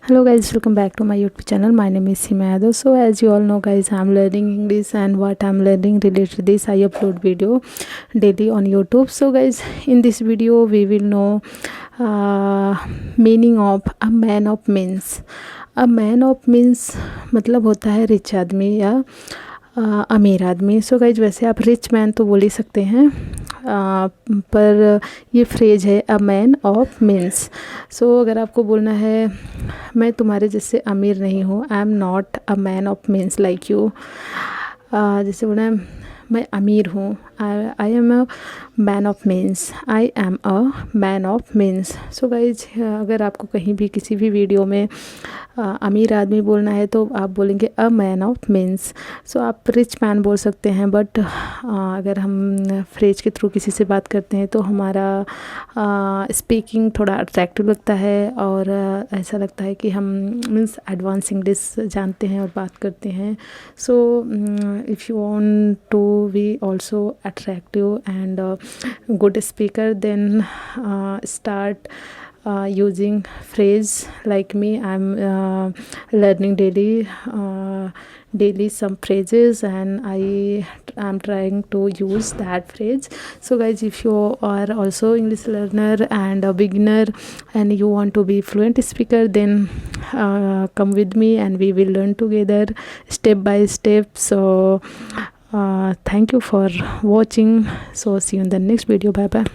Hello guys, welcome back to my YouTube channel. My name is Seema. So as you all know guys, I'm learning English, and what I'm learning related to this, I upload video daily on YouTube. So guys, in this video we will know meaning of a man of means. A man of means मतलब होता है rich आदमी या अमीर आदमी. So guys वैसे आप rich man तो बोल ही सकते हैं, पर ये फ्रेज है अ मैन ऑफ मीन्स. सो अगर आपको बोलना है मैं तुम्हारे जैसे अमीर नहीं हूँ, I am not a man of means like you. जैसे बोलना है मैं अमीर हूँ, I am a man of means, I am a man of means. So guys अगर आपको कहीं भी किसी भी वीडियो में अमीर आदमी बोलना है तो आप बोलेंगे अ मैन ऑफ मीन्स. सो आप रिच मैन बोल सकते हैं, बट अगर हम फ्रेज के थ्रू किसी से बात करते हैं तो हमारा स्पीकिंग थोड़ा अट्रैक्टिव लगता है, और ऐसा लगता है कि हम मीन्स एडवांस इंग्लिश जानते हैं और बात करते हैं. So if you want to be also attractive and good speaker, then start using phrase like me. I'm learning daily some phrases, and I'm trying to use that phrase. So guys, if you are also English learner and a beginner and you want to be fluent speaker, then come with me and we will learn together step by step. So thank you for watching. So see you in the next video. Bye bye.